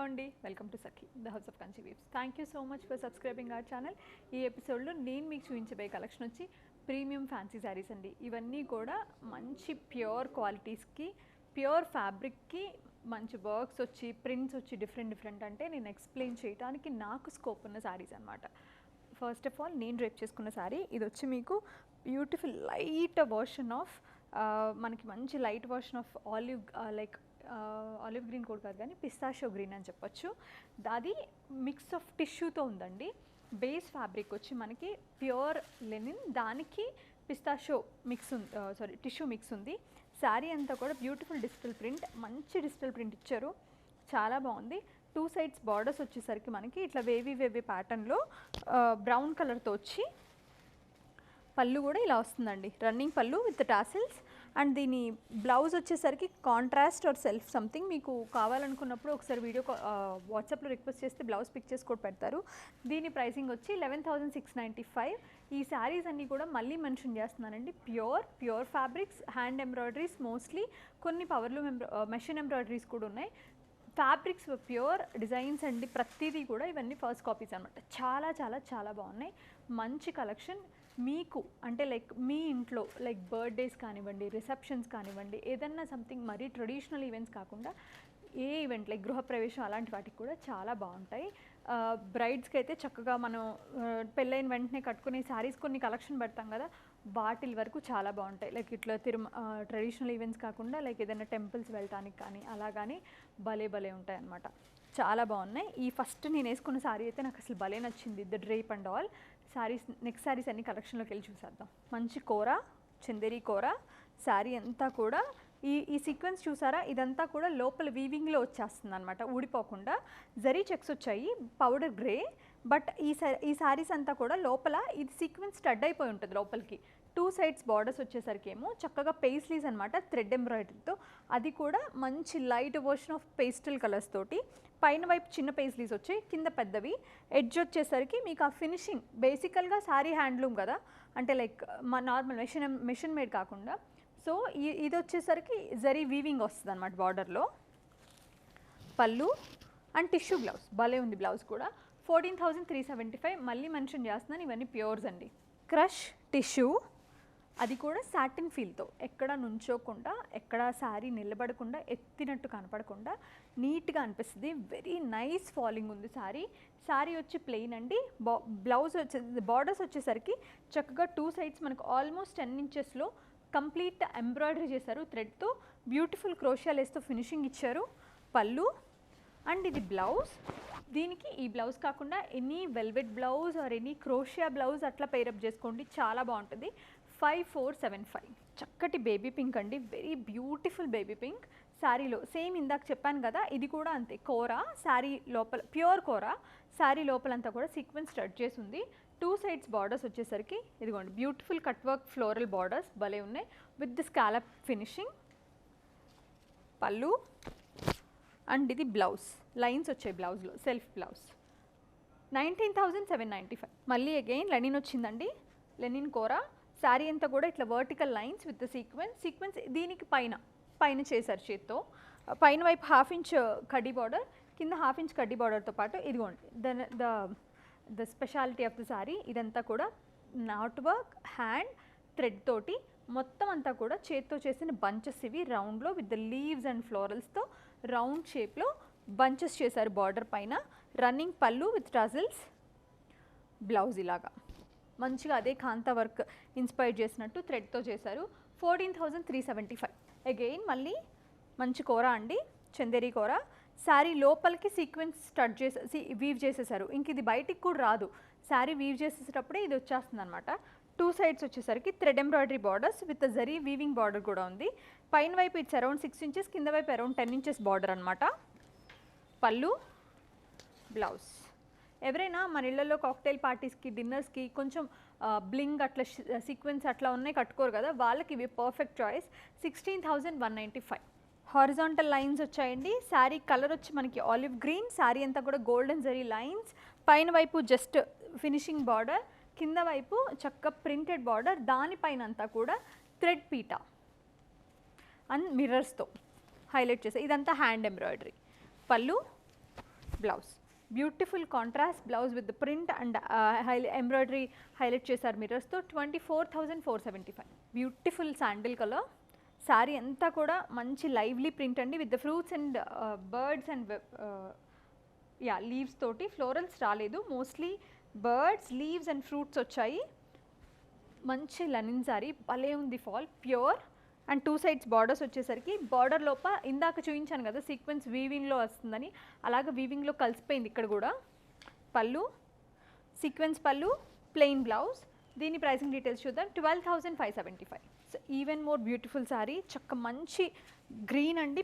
అండి, welcome to Sakhi the house of Kanchi weaves. Thank you so much for subscribing our channel. ఈ ఎపిసోడ్లో నేను మీకు చూపించబోయే కలెక్షన్ వచ్చి ప్రీమియం ఫ్యాన్సీ శారీస్ అండి. ఇవన్నీ కూడా మంచి ప్యూర్ క్వాలిటీస్కి, ప్యూర్ ఫ్యాబ్రిక్కి మంచి వర్క్స్ వచ్చి, ప్రింట్స్ వచ్చి డిఫరెంట్ అంటే నేను ఎక్స్ప్లెయిన్ చేయడానికి నాకు స్కోప్ ఉన్న శారీస్ అనమాట. ఫస్ట్ ఆఫ్ ఆల్ నేను డ్రేప్ చేసుకున్న శారీ ఇది వచ్చి మీకు బ్యూటిఫుల్ లైట్ వర్షన్ ఆఫ్ మనకి మంచి light version of olive green కూడా కాదు కానీ పిస్తాషియో గ్రీన్ అని చెప్పొచ్చు. అది మిక్స్ ఆఫ్ టిష్యూతో ఉందండి. బేస్ ఫ్యాబ్రిక్ వచ్చి మనకి ప్యూర్ లెనిన్, దానికి పిస్తాషియో మిక్స్ ఉంది, టిష్యూ మిక్స్ ఉంది. శారీ అంతా కూడా బ్యూటిఫుల్ డిజిటల్ ప్రింట్, మంచి డిజిటల్ ప్రింట్ ఇచ్చారు, చాలా బాగుంది. టూ సైడ్స్ బార్డర్స్ వచ్చేసరికి మనకి ఇట్లా వేవీ ప్యాటర్న్లో బ్రౌన్ కలర్తో వచ్చి పళ్ళు కూడా ఇలా వస్తుందండి, రన్నింగ్ పళ్ళు విత్ టాసిల్స్. అండ్ దీని బ్లౌజ్ వచ్చేసరికి కాంట్రాస్ట్ ఆర్ సెల్ఫ్ సంథింగ్, మీకు కావాలనుకున్నప్పుడు ఒకసారి వీడియో వాట్సాప్లో రిక్వెస్ట్ చేస్తే బ్లౌజ్ పిక్చర్స్ కూడా పెడతారు. దీని ప్రైసింగ్ వచ్చి 11,695. ఈ శారీస్ అన్నీ కూడా మళ్ళీ మెన్షన్ చేస్తున్నానండి, pure fabrics, hand embroideries mostly, కొన్ని పవర్లూమ్ మెషిన్ ఎంబ్రాయిడరీస్ కూడా ఉన్నాయి. ఫ్యాబ్రిక్స్ ప్యూర్, డిజైన్స్ అండి ప్రతిదీ కూడా ఇవన్నీ ఫస్ట్ కాపీస్ అనమాట. చాలా చాలా చాలా బాగున్నాయి, మంచి కలెక్షన్. మీకు అంటే లైక్ మీ ఇంట్లో లైక్ బర్త్డేస్ కానివ్వండి, రిసెప్షన్స్ కానివ్వండి, ఏదన్నా సంథింగ్ మరీ ట్రెడిషనల్ ఈవెంట్స్ కాకుండా ఏ ఈవెంట్ లైక్ గృహప్రవేశం అలాంటి వాటికి కూడా చాలా బాగుంటాయి. బ్రైడ్స్కి అయితే చక్కగా మనం పెళ్ళైన వెంటనే కట్టుకునే శారీస్ కొన్ని కలెక్షన్ పెడతాం కదా, వాటిల్ వరకు చాలా బాగుంటాయి. లైక్ ఇట్లా ట్రెడిషనల్ ఈవెంట్స్ కాకుండా లైక్ ఏదైనా టెంపుల్స్ వెళ్ళటానికి కానీ అలా కానీ భలే ఉంటాయి అన్నమాట. చాలా బాగున్నాయి. ఈ ఫస్ట్ నేను వేసుకున్న శారీ అయితే నాకు అసలు భలే నచ్చింది, the drape and all. Saris next saris అన్ని కలెక్షన్లోకి వెళ్ళి చూసేద్దాం. మంచి కోరా, చందేరి కోరా శారీ అంతా కూడా ఈ సీక్వెన్స్ చూసారా, ఇదంతా కూడా లోపల వీవింగ్లో వచ్చేస్తుంది అనమాట, ఊడిపోకుండా. జరీ చెక్స్ వచ్చాయి, పౌడర్ గ్రే. బట్ ఈ శారీస్ అంతా కూడా లోపల ఇది సీక్వెన్స్ స్టడ్ అయిపోయి ఉంటుంది లోపలికి. టూ సైడ్స్ బార్డర్స్ వచ్చేసరికి ఏమో చక్కగా పేస్లీస్ అనమాట, థ్రెడ్ ఎంబ్రాయిడరీతో. అది కూడా మంచి light version of pastel colours తోటి. పైన వైపు చిన్న పేస్లీస్ వచ్చాయి, కింద పెద్దవి. ఎడ్జ్ వచ్చేసరికి మీకు ఆ ఫినిషింగ్ బేసికల్గా శారీ హ్యాండ్లూమ్ కదా, అంటే లైక్ మా నార్మల్ మెషిన్ మేడ్ కాకుండా. సో ఇది వచ్చేసరికి జరీ వీవింగ్ వస్తుంది అనమాట బార్డర్లో. పళ్ళు అండ్ టిష్యూ బ్లౌజ్ భలే ఉంది, బ్లౌజ్ కూడా 14,375. మళ్ళీ మెన్షన్ చేస్తున్నాను, ఇవన్నీ ప్యూర్స్ అండి. క్రష్ టిష్యూ, అది కూడా సాటిన్ ఫీల్తో, ఎక్కడ నుంచోకుండా, ఎక్కడ శారీ నిలబడకుండా, ఎత్తినట్టు కనపడకుండా నీట్గా అనిపిస్తుంది. వెరీ నైస్ ఫాలింగ్ ఉంది శారీ. శారీ వచ్చి ప్లెయిన్ అండి. బ్లౌజ్ బార్డర్స్ వచ్చేసరికి చక్కగా టూ సైడ్స్ మనకు ఆల్మోస్ట్ 10 ఇంచెస్లో కంప్లీట్ ఎంబ్రాయిడరీ చేశారు థ్రెడ్తో. బ్యూటిఫుల్ క్రోషియా లేస్తో ఫినిషింగ్ ఇచ్చారు. పళ్ళు అండ్ ఇది బ్లౌజ్. దీనికి ఈ బ్లౌజ్ కాకుండా any velvet blouse or any crochet blouse అట్లా పేరప్ చేసుకోండి, చాలా బాగుంటుంది. 5475. చక్కటి బేబీ పింక్ అండి, వెరీ బ్యూటిఫుల్ బేబీ పింక్ శారీలో. సేమ్ ఇందాక చెప్పాను కదా, ఇది కూడా అంతే, కోరా శారీ లోపల, ప్యూర్ కోరా శారీ లోపలంతా కూడా సీక్వెన్స్ స్టడ్ చేసి ఉంది. టూ సైడ్స్ బార్డర్స్ వచ్చేసరికి ఇదిగోండి beautiful cut work floral borders భలే ఉన్నాయి విత్ ది స్కాలప్ ఫినిషింగ్. పళ్ళు అండ్ ఇది బ్లౌజ్, లైన్స్ వచ్చాయి బ్లౌజ్లో, సెల్ఫ్ బ్లౌజ్. 19,795. మళ్ళీ అగైన్ లెనిన్ వచ్చిందండి, లెనిన్ కోరా. శారీ అంతా కూడా ఇట్లా వర్టికల్ లైన్స్ విత్ సీక్వెన్స్. దీనికి పైన చేశారు చేత్తో. పైన వైపు 1/2 ఇంచ్ కడ్డీ బార్డర్, కింద 1/2 ఇంచ్ కడ్డీ బార్డర్తో పాటు ఇదిగోండి the speciality of the sari. ఇదంతా కూడా నాట్ వర్క్, హ్యాండ్ థ్రెడ్ తోటి మొత్తం అంతా కూడా చేత్తో చేసిన బంచెస్. ఇవి రౌండ్లో విత్ ద లీవ్స్ అండ్ ఫ్లోరల్స్తో రౌండ్ షేప్లో బంచెస్ చేశారు బార్డర్ పైన. రన్నింగ్ పళ్ళు విత్ టజిల్స్. బ్లౌజ్ ఇలాగా మంచిగా అదే కాంతా వర్క్ ఇన్స్పైర్ చేసినట్టు థ్రెడ్తో చేశారు. 14,375. అగైన్ మళ్ళీ మంచి కూర అండి, చందేరి కూర. శారీ లోపలికి సీక్వెన్స్ స్టడ్ చేసి వీవ్ చేసేసారు, ఇంక ఇది బయటికి కూడా రాదు. శారీ వీవ్ చేసేటప్పుడే ఇది వచ్చేస్తుంది అనమాట. టూ సైడ్స్ వచ్చేసరికి thread embroidery borders with zari weaving border కూడా ఉంది. పైన వైపు ఇట్స్ అరౌండ్ 6 ఇంచెస్, కింద వైపు అరౌండ్ 10 ఇంచెస్ బార్డర్ అనమాట. పళ్ళు బ్లౌజ్. ఎవరైనా మన ఇళ్లలో కాక్టైల్ పార్టీస్కి, డిన్నర్స్కి కొంచెం బ్లింగ్ అట్లా సీక్వెన్స్ అట్లా ఉన్నాయి కట్టుకోరు కదా, వాళ్ళకి ఇవి పర్ఫెక్ట్ చాయిస్. 16,195. హారిజాంటల్ లైన్స్ వచ్చాయండి. శారీ కలర్ వచ్చి మనకి ఆలివ్ గ్రీన్, శారీ అంతా కూడా గోల్డెన్ జరీ లైన్స్. పైన వైపు జస్ట్ ఫినిషింగ్ బార్డర్, కింద వైపు చక్క ప్రింటెడ్ బార్డర్, దానిపైన అంతా కూడా థ్రెడ్ పీటా అండ్ మిర్రర్స్తో హైలైట్ చేసే. ఇదంతా హ్యాండ్ ఎంబ్రాయిడరీ. పళ్ళు blouse. Beautiful contrast blouse with print and embroidery highlight చేశారు మిర్రర్స్తో. 24,475. Beautiful sandal colour. శారీ అంతా కూడా మంచి లైవ్లీ ప్రింట్ అండి with the fruits and birds and leaves తోటి. ఫ్లోరల్స్ రాలేదు, mostly birds, leaves and fruits వచ్చాయి. మంచి లెనిన్ శారీ, భలే ఉంది fall, pure. And 2 sides borders వచ్చేసరికి బార్డర్ లోప ఇందాక చూపించాను కదా సీక్వెన్స్ వీవింగ్లో వస్తుందని, అలాగే వీవింగ్లో కలిసిపోయింది ఇక్కడ కూడా. పళ్ళు, సీక్వెన్స్ పళ్ళు, ప్లెయిన్ బ్లౌజ్. దీని ప్రైసింగ్ డీటెయిల్స్ చూద్దాం. 12,575. So even more beautiful sari, చక్క మంచి గ్రీన్ అండి,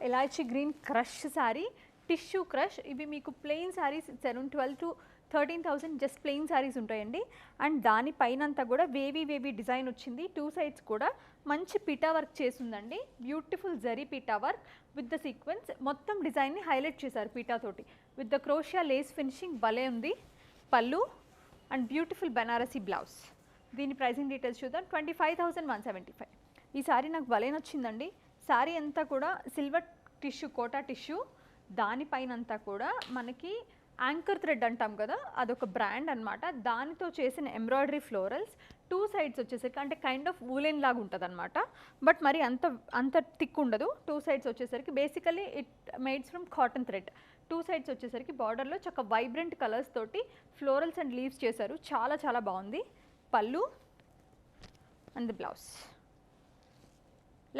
elaichi green crush sari, tissue crush. ఇవి మీకు ప్లెయిన్ శారీస్ ఇచ్చారు. 12,000 to 13,000 జస్ట్ ప్లెయిన్ శారీస్ ఉంటాయండి. అండ్ దానిపైన అంతా కూడా వేవీ డిజైన్ వచ్చింది. 2 సైడ్స్ కూడా మంచి పీటా వర్క్ చేసిందండి, beautiful zari PETA work with the sequence. మొత్తం డిజైన్ని హైలైట్ చేశారు పీటా తోటి విత్ ద క్రోషియా లేస్ ఫినిషింగ్, భలే ఉంది. పళ్ళు అండ్ బ్యూటిఫుల్ బెనారసీ బ్లౌజ్. దీని ప్రైసింగ్ డీటెయిల్స్ చూద్దాం. 25,175. ఈ శారీ నాకు భలే నచ్చిందండి. శారీ అంతా కూడా సిల్వర్ టిష్యూ, కోటా టిష్యూ, దానిపైన అంతా కూడా మనకి యాంకర్ థ్రెడ్ అంటాం కదా, అదొక బ్రాండ్ అనమాట. దానితో చేసిన ఎంబ్రాయిడరీ ఫ్లోరల్స్. 2 సైడ్స్ వచ్చేసరికి అంటే కైండ్ ఆఫ్ వూలెన్ లాగా ఉంటుంది అనమాట, బట్ మరి అంత థిక్ ఉండదు. 2 సైడ్స్ వచ్చేసరికి basically it maids from cotton thread. 2 sides వచ్చేసరికి బార్డర్లో చక్క వైబ్రెంట్ కలర్స్ తోటి ఫ్లోరల్స్ అండ్ లీవ్స్ చేశారు, చాలా బాగుంది. పళ్ళు అండ్ ది బ్లౌజ్.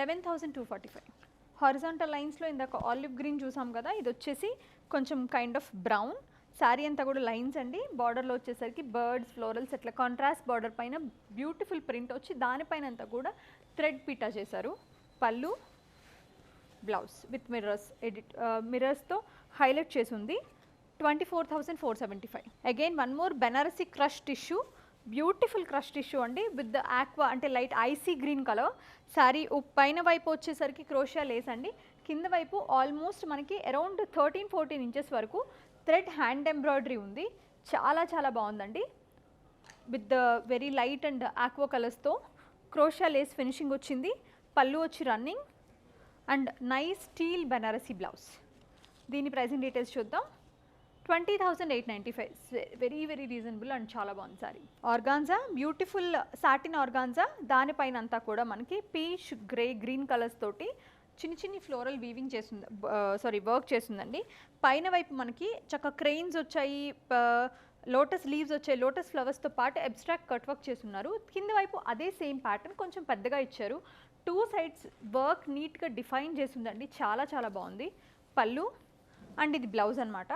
11,245. హారిజాంటల్ లైన్స్లో ఇందాక ఆలివ్ గ్రీన్ చూసాం కదా, ఇది వచ్చేసి కొంచెం కైండ్ ఆఫ్ బ్రౌన్. శారీ అంతా కూడా లైన్స్ అండి, బార్డర్లో వచ్చేసరికి బర్డ్స్, ఫ్లోరల్స్ అట్లా కాంట్రాస్ట్ బార్డర్ పైన బ్యూటిఫుల్ ప్రింట్ వచ్చి దానిపైన అంతా కూడా థ్రెడ్ పీటా చేశారు. పళ్ళు, బ్లౌజ్ విత్ మిర్రర్స్తో హైలైట్ చేసి ఉంది. 24,475. Again one more Banarasi crush tissue, beautiful crush tissue అండి విత్ ద ఆక్వా అంటే light icy green colour. Sari పైన వైపు వచ్చేసరికి క్రోషియా లేస్ అండి, కింద వైపు ఆల్మోస్ట్ మనకి అరౌండ్ 13-14 ఇంచెస్ వరకు థ్రెడ్ హ్యాండ్ ఎంబ్రాయిడరీ ఉంది. చాలా బాగుందండి with the very light and aqua కలర్స్తో క్రోషియా లేస్ ఫినిషింగ్ వచ్చింది. పళ్ళు వచ్చి running and nice steel Benarasi blouse. దీని ప్రైసింగ్ డీటెయిల్స్ చూద్దాం. 20,895. వెరీ రీజనబుల్ అండ్ చాలా బాగుంది sari. Organza, beautiful satin organza, దానిపైన అంతా కూడా మనకి పీచ్, గ్రే, గ్రీన్ కలర్స్ తోటి చిన్ని ఫ్లోరల్ వీవింగ్ చేస్తుంది, వర్క్ చేస్తుందండి. పైన వైపు మనకి చక్క క్రెయిన్స్ వచ్చాయి, లోటస్ లీవ్స్ వచ్చాయి, లోటస్ ఫ్లవర్స్తో పాటు అబ్స్ట్రాక్ట్ కట్ వర్క్ చేస్తున్నారు. కింద వైపు అదే సేమ్ ప్యాటర్న్ కొంచెం పెద్దగా ఇచ్చారు. 2 సైడ్స్ వర్క్ నీట్గా డిఫైన్ చేస్తుందండి, చాలా బాగుంది. పళ్ళు అండ్ ఇది బ్లౌజ్ అనమాట.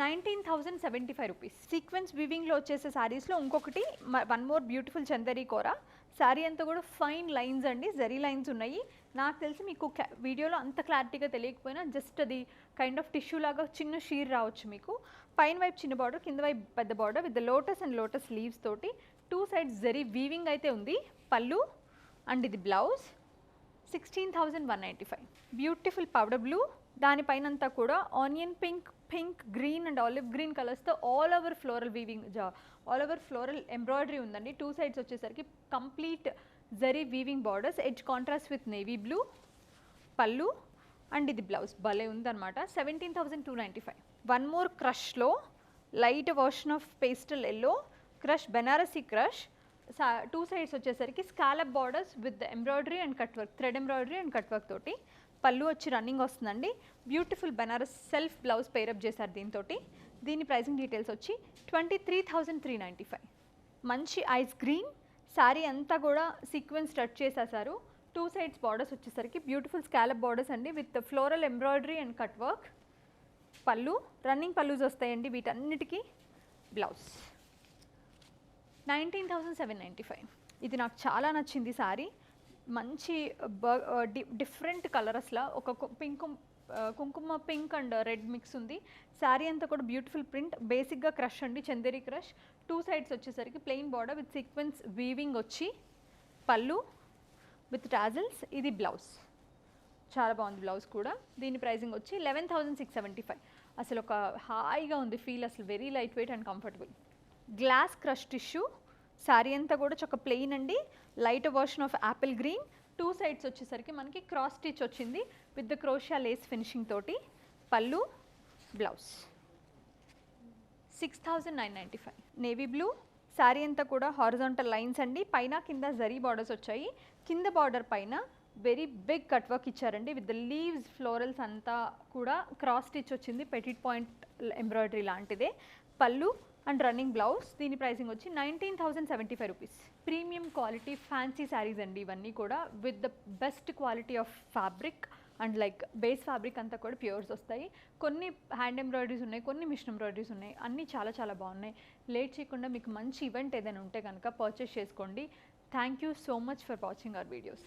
19,075 రూపీస్. సీక్వెన్స్ వివింగ్లో వచ్చేసే శారీస్లో ఇంకొకటి వన్ మోర్ బ్యూటిఫుల్ చందరీ కోర. శారీ అంతా కూడా ఫైన్ లైన్స్ అండి, జరీ లైన్స్ ఉన్నాయి. నాకు తెలిసి మీకు వీడియోలో అంత క్లారిటీగా తెలియకపోయినా జస్ట్ అది కైండ్ ఆఫ్ టిష్యూ లాగా చిన్న షీర్ రావచ్చు మీకు. పైన వైపు చిన్న బార్డర్, కింద వైపు పెద్ద border with lotus and lotus leaves తోటి 2 సైడ్స్ జరీ వీవింగ్ అయితే ఉంది. పళ్ళు అండ్ ఇది బ్లౌజ్. 16,195. బ్యూటిఫుల్ పౌడర్ బ్లూ, దానిపైన అంతా కూడా onion pink, green and olive green కలర్స్తో all over floral weaving, all over floral embroidery ఉందండి. 2 సైడ్స్ వచ్చేసరికి complete zari weaving borders, edge contrast with navy blue. పళ్ళు అండ్ ఇది బ్లౌజ్, భలే ఉందన్నమాట. 17,295. వన్ మోర్ క్రష్లో light version of pastel yellow crush, Benarasi crush. 2 sides వచ్చేసరికి scallop borders with embroidery and cut work, thread embroidery and cut work తోటి. పళ్ళు వచ్చి running వస్తుందండి. Beautiful Banaras self blouse pair up చేశారు దీంతో. దీని ప్రైసింగ్ డీటెయిల్స్ వచ్చి 23,395. మంచి ఐస్ గ్రీన్ శారీ అంతా కూడా సీక్వెన్స్ స్టడ్ చేసేసారు. 2 సైడ్స్ బార్డర్స్ వచ్చేసరికి బ్యూటిఫుల్ స్కాలప్ బార్డర్స్ అండి with floral embroidery and cut work. పళ్ళు రన్నింగ్ పళ్ళుస్ వస్తాయండి వీటన్నిటికీ. బ్లౌజ్. 19,795. ఇది నాకు చాలా నచ్చింది శారీ. మంచి డిఫరెంట్ కలర్, అసలు ఒక కుంకుమ పింక్ అండ్ రెడ్ మిక్స్ ఉంది. శారీ అంతా కూడా బ్యూటిఫుల్ ప్రింట్, బేసిక్గా క్రష్ అండి, చందేరి క్రష్. 2 సైడ్స్ వచ్చేసరికి plain border with sequence weaving వచ్చి. పళ్ళు విత్ టాజిల్స్. ఇది బ్లౌజ్, చాలా బాగుంది బ్లౌజ్ కూడా. దీని ప్రైసింగ్ వచ్చి 11,675. అసలు ఒక హాయిగా ఉంది ఫీల్, అసలు very light weight and comfortable. Glass crush tissue sari అంతా కూడా చక్క ప్లెయిన్ అండి, light version of Apple green. 2 sides వచ్చేసరికి మనకి క్రాస్ స్టిచ్ వచ్చింది విత్ ద క్రోషియా లేస్ ఫినిషింగ్ తోటి. పళ్ళు బ్లౌజ్ 6995. Navy blue. శారీ అంతా కూడా హారిజాంటల్ లైన్స్ అండి, పైన కింద జరీ బార్డర్స్ వచ్చాయి. కింద బార్డర్ పైన వెరీ బిగ్ కట్ వర్క్ ఇచ్చారండి విత్ ద లీవ్స్ ఫ్లోరల్స్ అంతా కూడా క్రాస్ స్టిచ్ వచ్చింది, పెటిట్ పాయింట్ ఎంబ్రాయిడరీ లాంటిదే. పళ్ళు అండ్ రన్నింగ్ బ్లౌజ్. దీని ప్రైసింగ్ వచ్చి 19,075 rupees. Premium quality fancy saris అండి ఇవన్నీ కూడా, with the best quality of fabric and like base fabric అంతా కూడా ప్యూర్స్ వస్తాయి. కొన్ని హ్యాండ్ ఎంబ్రాయిడరీస్ ఉన్నాయి, కొన్ని మిషన్ ఎంబ్రాయిడరీస్ ఉన్నాయి, అన్నీ చాలా చాలా బాగున్నాయి. లేట్ చేయకుండా మీకు మంచి ఈవెంట్ ఏదైనా ఉంటే కనుక పర్చేస్ చేసుకోండి. Thank you so much for watching our videos.